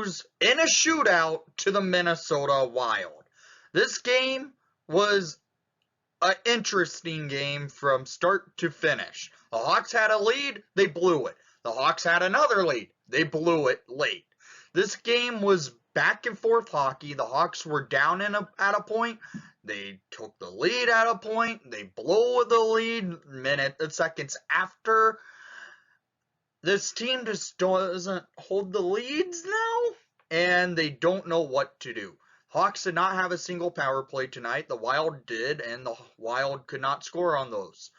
lose in a shootout to the Minnesota Wild. This game was an interesting game from start to finish. The Hawks had a lead, they blew it. The Hawks had another lead, they blew it late. This game was back and forth hockey. The Hawks were down at a point. They took the lead at a point. They blew the lead seconds after. This team just doesn't hold the leads now, and they don't know what to do. Hawks did not have a single power play tonight. The Wild did, and the Wild could not score on those.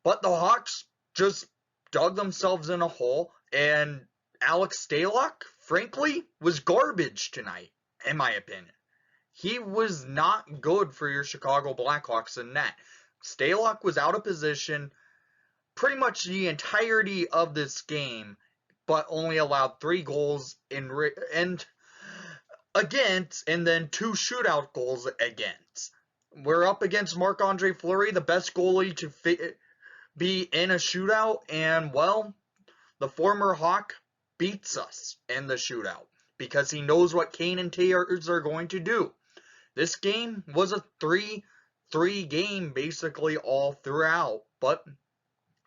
But the Hawks just dug themselves in a hole, and Alex Stalock, frankly, was garbage tonight, in my opinion. He was not good for your Chicago Blackhawks in net. Stalock was out of position pretty much the entirety of this game, but only allowed 3 goals against, and then 2 shootout goals against. We're up against Marc-Andre Fleury, the best goalie to be in a shootout, and, well, the former Hawk beats us in the shootout because he knows what Kane and Taylors are going to do. This game was a 3-3 game basically all throughout, but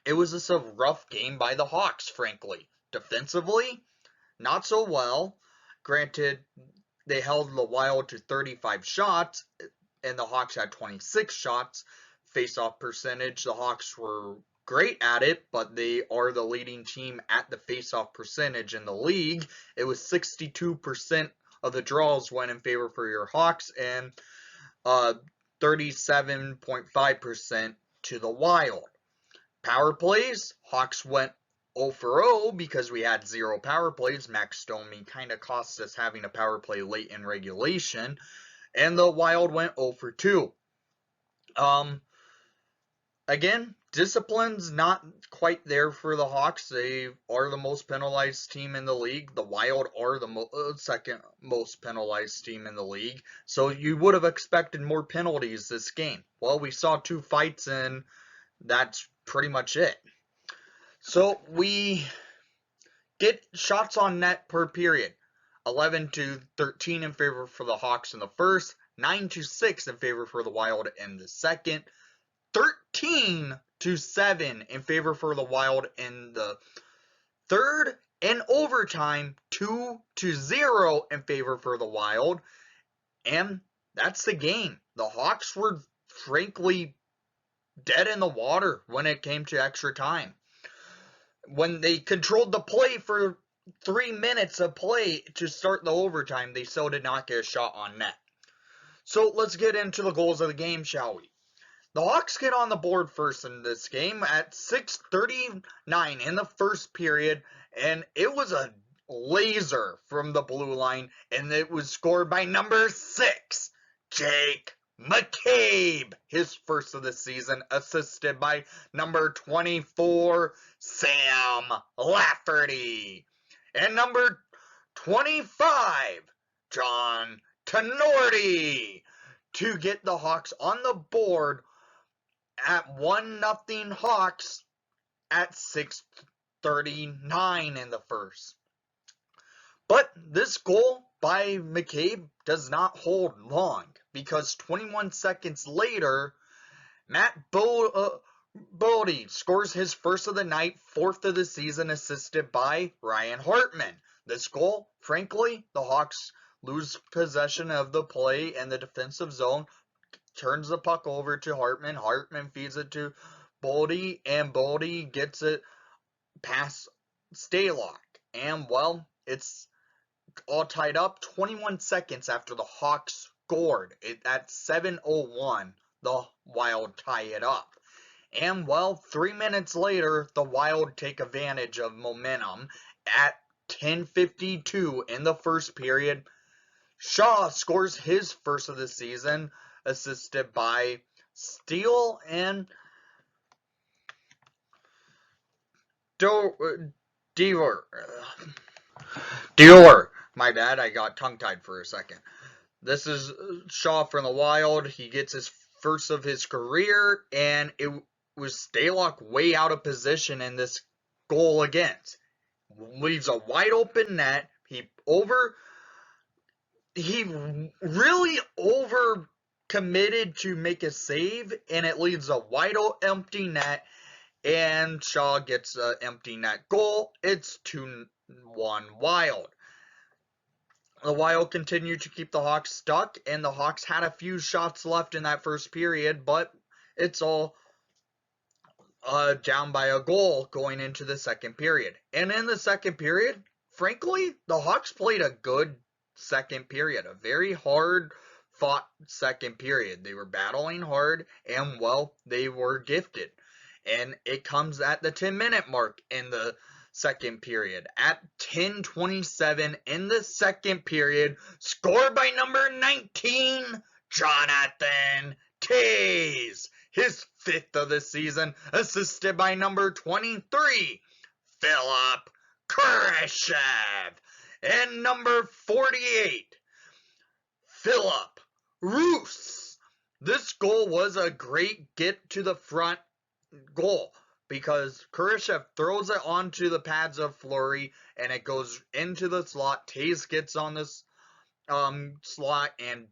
it was just a rough game by the Hawks, frankly. Defensively, not so well. Granted, they held the Wild to 35 shots, and the Hawks had 26 shots. Face-off percentage, the Hawks were great at it, but they are the leading team at the face-off percentage in the league. It was 62% of the draws went in favor for your Hawks, and 37.5% to the Wild. Power plays, Hawks went 0 for 0 because we had 0 power plays. Max Domi kind of cost us having a power play late in regulation. And the Wild went 0 for 2. Again, discipline's not quite there for the Hawks. They are the most penalized team in the league. The Wild are the second most penalized team in the league. So you would have expected more penalties this game. Well, we saw 2 fights, and that's pretty much it. So we get shots on net per period. 11-13 in favor for the Hawks in the first. 9-6 in favor for the Wild in the second. 13-7 in favor for the Wild in the third. In overtime, 2-0 in favor for the Wild. And that's the game. The Hawks were frankly dead in the water when it came to extra time. When they controlled the play for 3 minutes of play to start the overtime, they still did not get a shot on net. So let's get into the goals of the game, shall we? The Hawks get on the board first in this game at 6:39 in the first period, and it was a laser from the blue line, and it was scored by number 6, Jake McCabe, his first of the season, assisted by number 24, Sam Lafferty, and number 25, John Tenorti, to get the Hawks on the board at 1-0 Hawks at 6:39 in the first. But this goal by McCabe does not hold long, because 21 seconds later, Matt Bodie scores his first of the night, 4th of the season, assisted by Ryan Hartman. This goal, frankly, the Hawks lose possession of the play in the defensive zone, turns the puck over to Hartman. Hartman feeds it to Bodie, and Bodie gets it past Stalock. And, well, it's all tied up 21 seconds after the Hawks scored. At 7:01, the Wild tie it up. And, well, 3 minutes later, the Wild take advantage of momentum. At 10:52 in the first period, Shaw scores his first of the season, assisted by Steele and Dior. My bad, I got tongue-tied for a second. This is Shaw from the Wild. He gets his first of his career, and it was Stalock way out of position in this goal against. Leaves a wide open net. He he really over committed to make a save, and it leaves a wide empty net, and Shaw gets an empty net goal. It's 2-1 Wild. The Wild continued to keep the Hawks stuck, and the Hawks had a few shots left in that first period, but it's all down by a goal going into the second period. And in the second period, frankly, the Hawks played a good second period, a very hard fought second period. They were battling hard, and well, they were gifted. And it comes at the 10-minute mark in the second period. At 10:27 in the second period, scored by number 19, Jonathan Toews. His 5th of the season, assisted by number 23, Philip Kurashev. And number 48, Philip Roos. This goal was a great get to the front goal because Kurashev throws it onto the pads of Fleury and it goes into the slot. Toews gets on this slot and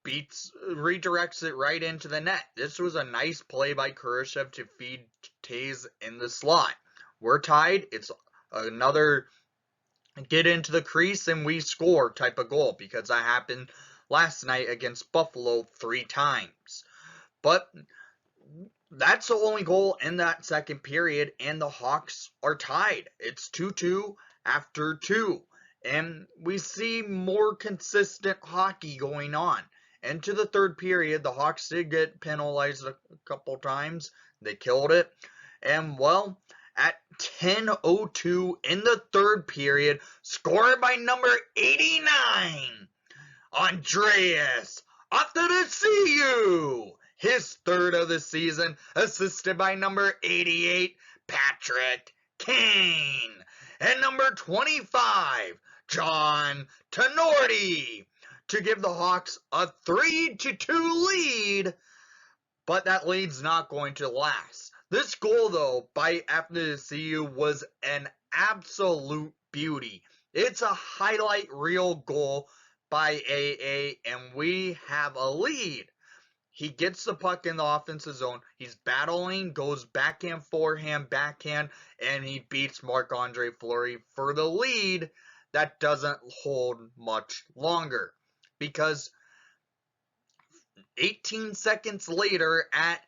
redirects it right into the net. This was a nice play by Kurashev to feed Toews in the slot. We're tied. It's another get into the crease and we score type of goal because that happened last night against Buffalo 3 times. But that's the only goal in that second period, and the Hawks are tied. It's 2-2 after 2. And we see more consistent hockey going on. Into the third period, the Hawks did get penalized a couple times. They killed it. And, well, at 10:02 in the third period, scored by number 89, Andreas Athanasiou. His 3rd of the season, assisted by number 88, Patrick Kane. And number 25, John Tenorti, to give the Hawks a 3-2 lead, but that lead's not going to last. This goal, though, by Athanasiou was an absolute beauty. It's a highlight reel goal by AA, and we have a lead. He gets the puck in the offensive zone. He's battling, goes backhand, forehand, backhand, and he beats Marc-Andre Fleury for the lead. That doesn't hold much longer because 18 seconds later at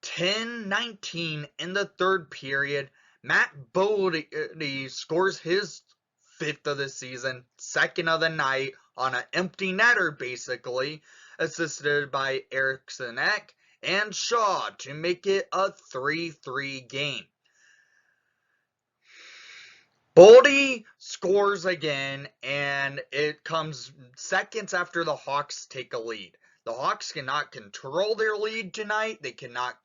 10:19 in the third period, Matt Bodie scores his 5th of the season, 2nd of the night on an empty netter basically, assisted by Eriksson Ek and Shaw to make it a 3-3 game. Bodie scores again, and it comes seconds after the Hawks take a lead. The Hawks cannot control their lead tonight. They cannot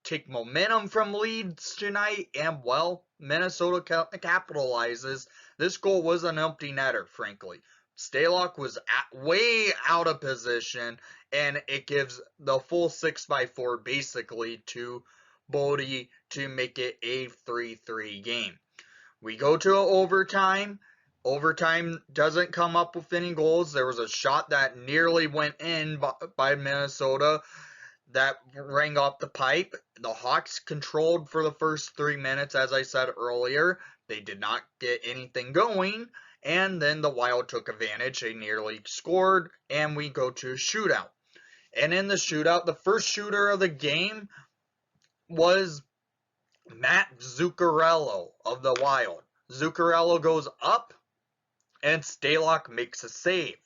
take momentum from leads tonight, and, well, Minnesota capitalizes. This goal was an empty netter, frankly. Stalock was way out of position, and it gives the full 6x4 basically to Bodie to make it a 3-3 game. We go to overtime. Overtime doesn't come up with any goals. There was a shot that nearly went in by Minnesota that rang off the pipe. The Hawks controlled for the first 3 minutes, as I said earlier. They did not get anything going, and then the Wild took advantage. They nearly scored, and we go to shootout. And in the shootout, the first shooter of the game was Matt Zuccarello of the Wild. Zuccarello goes up, and Stalock makes a save.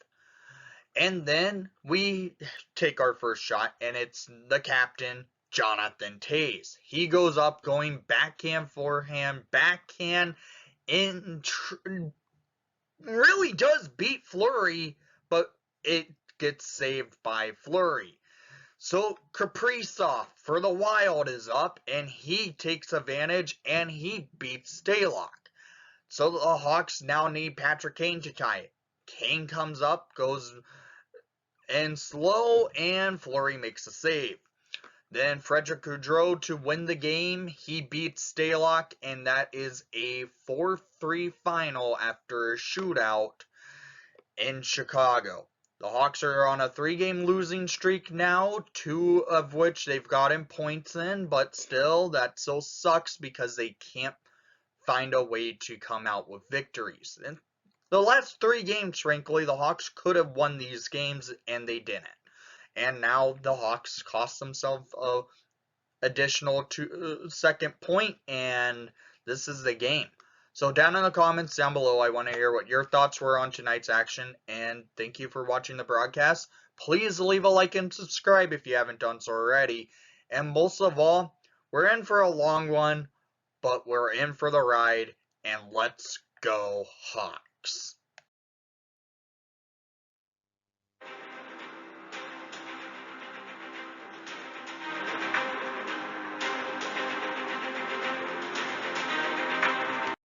And then we take our first shot, and it's the captain, Jonathan Toews. He goes up, going backhand, forehand, backhand, and really does beat Fleury, but it gets saved by Fleury. So Kaprizov for the Wild is up, and he takes advantage, and he beats Stalock. So the Hawks now need Patrick Kane to tie it. Kane comes up, goes in slow, and Fleury makes a save. Then Frederick Gaudreau to win the game. He beats Stalock, and that is a 4-3 final after a shootout. in Chicago. The Hawks are on a 3-game losing streak now, 2 of which they've gotten points in, but still, that still sucks because they can't find a way to come out with victories. And the last 3 games, frankly, the Hawks could have won these games, and they didn't. And now the Hawks cost themselves a additional second point, and this is the game. So down in the comments down below, I want to hear what your thoughts were on tonight's action, and thank you for watching the broadcast. Please leave a like and subscribe if you haven't done so already. And most of all, we're in for a long one, but we're in for the ride, and let's go Hawks.